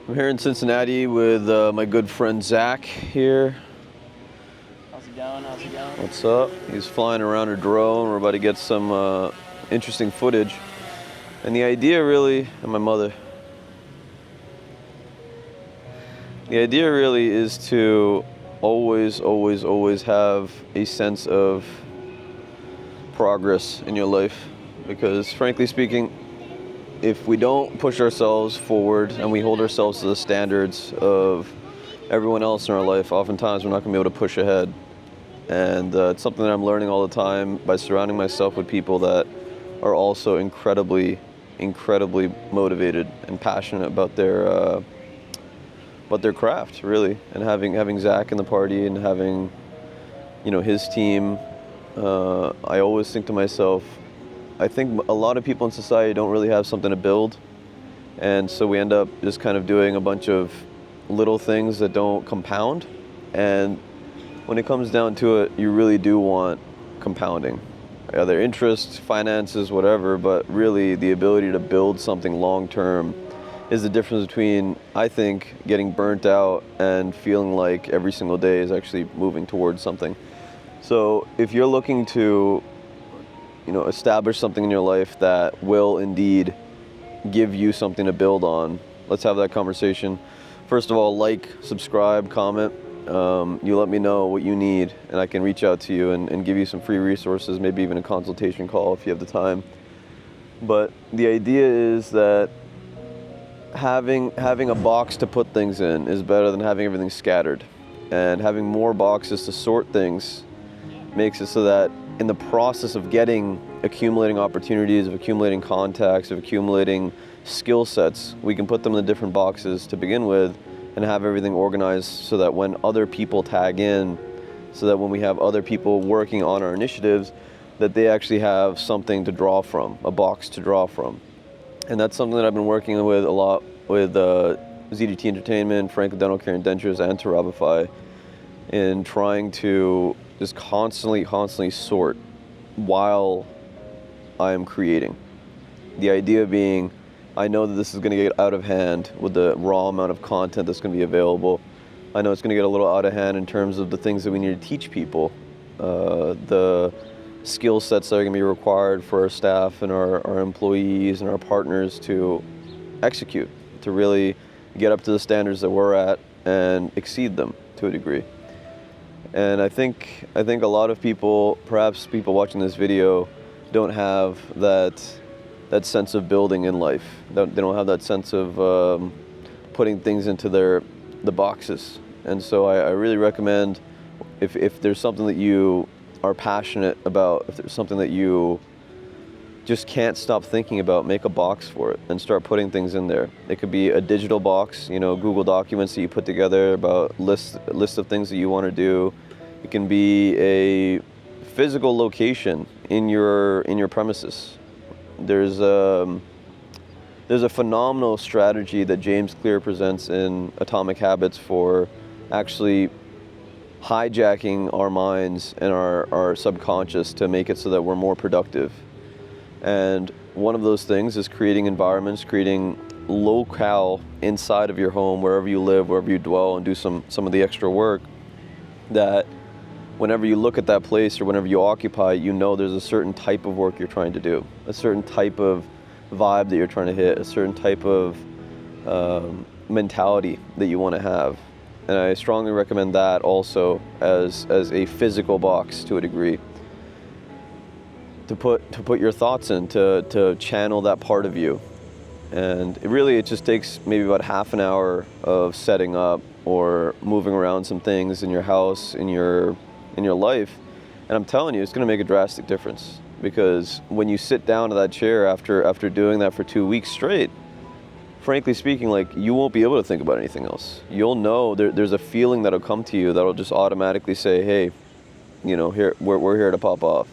I'm here in Cincinnati with my good friend Zach here. How's it going? What's up? He's flying around a drone. We're about to get some interesting footage. And the idea really, and my mother. The idea really is to always have a sense of progress in your life. Because frankly speaking, if we don't push ourselves forward and we hold ourselves to the standards of everyone else in our life, oftentimes we're not going to be able to push ahead. And it's something that I'm learning all the time by surrounding myself with people that are also incredibly motivated and passionate about their craft, really. And having Zach in the party and having, his team, I always think to myself, I think a lot of people in society don't really have something to build, and so we end up just kind of doing a bunch of little things that don't compound. And when it comes down to it, you really do want compounding, either interest, finances, whatever, but really the ability to build something long term is the difference between, I think, getting burnt out and feeling like every single day is actually moving towards something. So if you're looking to establish something in your life that will indeed give you something to build on, let's have that conversation. First of all, like, subscribe, comment. You let me know what you need, and I can reach out to you and give you some free resources, maybe even a consultation call if you have the time. But the idea is that having a box to put things in is better than having everything scattered. And having more boxes to sort things makes it so that in the process of accumulating opportunities, of accumulating contacts, of accumulating skill sets, we can put them in the different boxes to begin with and have everything organized so that when other people tag in, so that when we have other people working on our initiatives, that they actually have something to draw from, a box to draw from. And that's something that I've been working with a lot with ZDT Entertainment, Franklin Dental Care and Dentures, and Terabify, in trying to just constantly sort while I am creating. The idea being, I know that this is going to get out of hand with the raw amount of content that's going to be available. I know it's going to get a little out of hand in terms of the things that we need to teach people, the skill sets that are going to be required for our staff and our employees and our partners to execute, to really get up to the standards that we're at and exceed them to a degree. And I think a lot of people, perhaps people watching this video, don't have that sense of building in life. They don't have that sense of putting things into the boxes. And so I really recommend, if there's something that you are passionate about, if there's something that you just can't stop thinking about, make a box for it and start putting things in there. It could be a digital box, Google documents that you put together about list of things that you want to do. It can be a physical location in your premises. There's a phenomenal strategy that James Clear presents in Atomic Habits for actually hijacking our minds and our subconscious to make it so that we're more productive. And one of those things is creating environments, creating locale inside of your home, wherever you live, wherever you dwell, and do some of the extra work, that whenever you look at that place or whenever you occupy, there's a certain type of work you're trying to do, a certain type of vibe that you're trying to hit, a certain type of mentality that you want to have. And I strongly recommend that also as a physical box to a degree, to put your thoughts in, to channel that part of you. And it just takes maybe about half an hour of setting up or moving around some things in your house, in your life. And I'm telling you, it's going to make a drastic difference, because when you sit down to that chair after doing that for 2 weeks straight, frankly speaking, you won't be able to think about anything else. You'll know there's a feeling that'll come to you that'll just automatically say, hey, here we're here to pop off.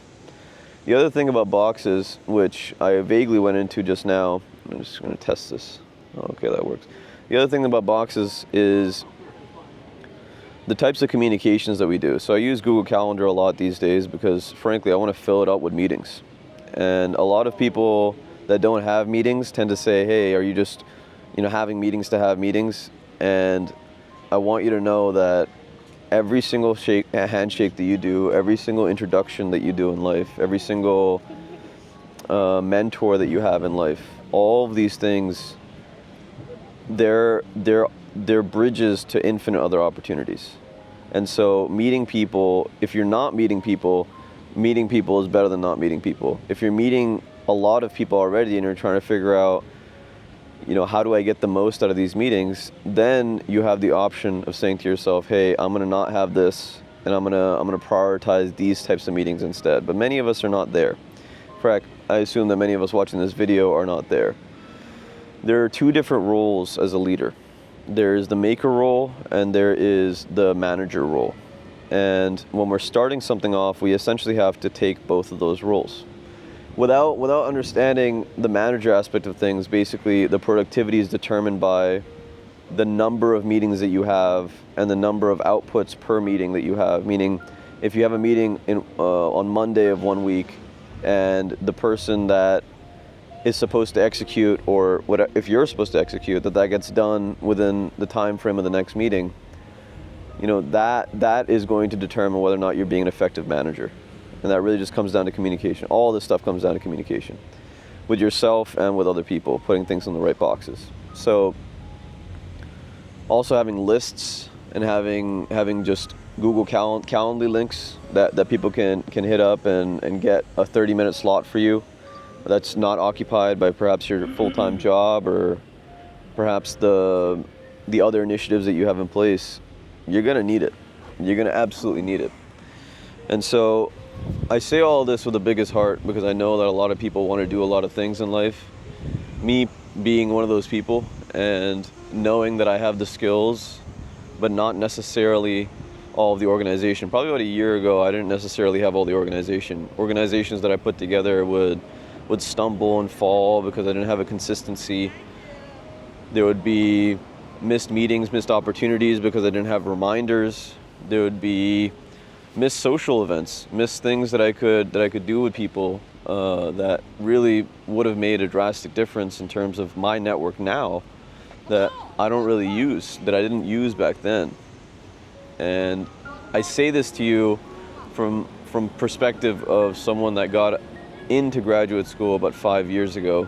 The other thing about boxes, which I vaguely went into just now, I'm just going to test this. Okay, that works. The other thing about boxes is the types of communications that we do. So I use Google Calendar a lot these days because, frankly, I want to fill it up with meetings. And a lot of people that don't have meetings tend to say, hey, are you just having meetings to have meetings. And I want you to know that every single handshake that you do, every single introduction that you do in life, every single mentor that you have in life, all of these things, they're bridges to infinite other opportunities. And so meeting people, if you're not meeting people is better than not meeting people. If you're meeting a lot of people already and you're trying to figure out, how do I get the most out of these meetings, then you have the option of saying to yourself, hey, I'm gonna not have this, and I'm gonna prioritize these types of meetings instead. But many of us are not there. In fact, I assume that many of us watching this video are not there. There are two different roles as a leader. There's the maker role and there is the manager role. And when we're starting something off, we essentially have to take both of those roles. Without understanding the manager aspect of things, basically the productivity is determined by the number of meetings that you have and the number of outputs per meeting that you have. Meaning, if you have a meeting on Monday of one week and the person that is supposed to execute, or if you're supposed to execute, that gets done within the time frame of the next meeting, that is going to determine whether or not you're being an effective manager. And that really just comes down to communication. All this stuff comes down to communication with yourself and with other people, putting things in the right boxes. So also having lists and having just Google Calendly links that people can hit up and get a 30-minute slot for you that's not occupied by perhaps your full-time job or perhaps the other initiatives that you have in place. You're gonna need it. You're gonna absolutely need it. And so I say all this with the biggest heart because I know that a lot of people want to do a lot of things in life. Me being one of those people and knowing that I have the skills, but not necessarily all of the organization. Probably about a year ago, I didn't necessarily have all the organization. Organizations that I put together would stumble and fall because I didn't have a consistency. There would be missed meetings, missed opportunities because I didn't have reminders. There would be missed social events, missed things that I could do with people that really would have made a drastic difference in terms of my network now that I don't really use, that I didn't use back then. And I say this to you from perspective of someone that got into graduate school about 5 years ago,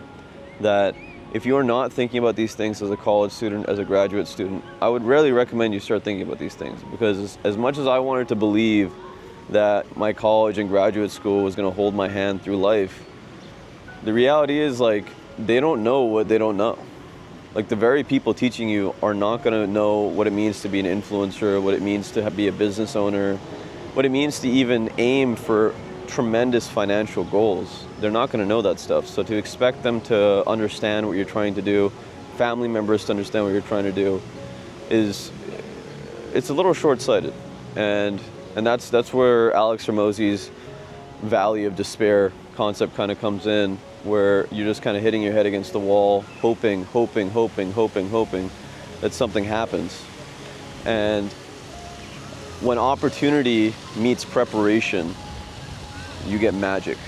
that if you're not thinking about these things as a college student, as a graduate student, I would really recommend you start thinking about these things, because as much as I wanted to believe that my college and graduate school was going to hold my hand through life, the reality is, they don't know what they don't know. The very people teaching you are not going to know what it means to be an influencer, what it means to be a business owner, what it means to even aim for tremendous financial goals. They're not going to know that stuff. So to expect them to understand what you're trying to do, family members to understand what you're trying to do, it's a little short-sighted. And that's where Alex Hormozi's valley of despair concept kind of comes in, where you're just kind of hitting your head against the wall, hoping that something happens. And when opportunity meets preparation, you get magic.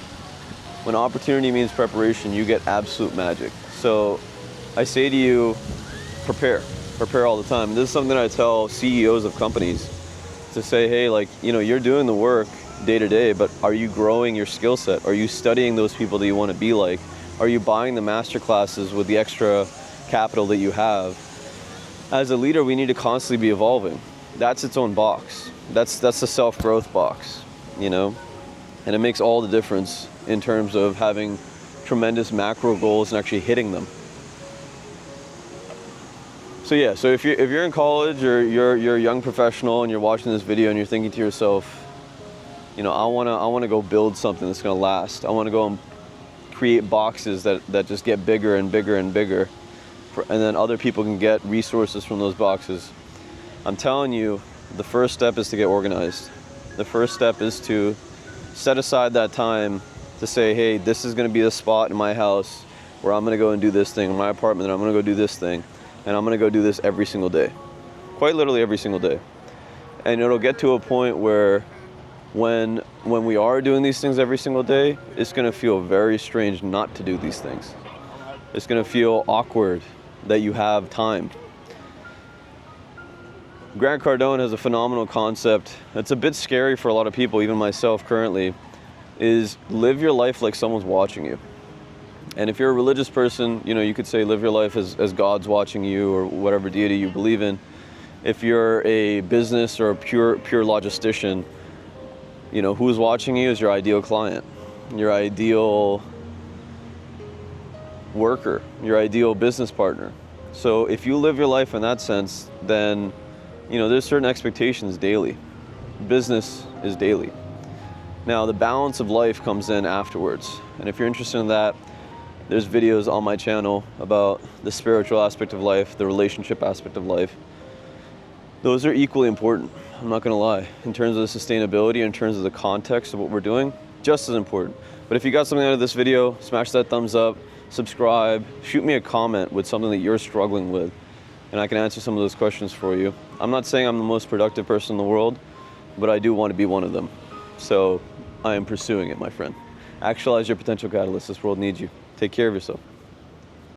When opportunity means preparation, you get absolute magic. So I say to you, prepare all the time. This is something I tell CEOs of companies, to say, hey, you're doing the work day to day, but are you growing your skill set? Are you studying those people that you want to be like? Are you buying the master classes with the extra capital that you have? As a leader, we need to constantly be evolving. That's its own box. That's the self-growth box, And it makes all the difference in terms of having tremendous macro goals and actually hitting them. So yeah, so if you're in college or you're a young professional and you're watching this video and you're thinking to yourself, I want to go build something that's going to last. I want to go and create boxes that just get bigger and bigger and bigger, and then other people can get resources from those boxes. I'm telling you, the first step is to get organized. The first step is to set aside that time to say, hey, this is going to be the spot in my house where I'm going to go and do this thing, in my apartment, and I'm going to go do this thing, and I'm going to go do this every single day. Quite literally every single day. And it'll get to a point where when we are doing these things every single day, it's going to feel very strange not to do these things. It's going to feel awkward. that you have time. Grant Cardone has a phenomenal concept that's a bit scary for a lot of people, even myself currently, is live your life like someone's watching you. And if you're a religious person, you could say live your life as God's watching you, or whatever deity you believe in. If you're a business or a pure logistician, who's watching you is your ideal client, your ideal worker, your ideal business partner. So if you live your life in that sense, then there's certain expectations daily. Business is daily. Now the balance of life comes in afterwards. And if you're interested in that, there's videos on my channel about the spiritual aspect of life, the relationship aspect of life. Those are equally important, I'm not gonna lie. In terms of the sustainability, in terms of the context of what we're doing, just as important. But if you got something out of this video, smash that thumbs up, subscribe, shoot me a comment with something that you're struggling with, and I can answer some of those questions for you. I'm not saying I'm the most productive person in the world, but I do want to be one of them. So I am pursuing it, my friend. Actualize your potential catalyst. This world needs you. Take care of yourself.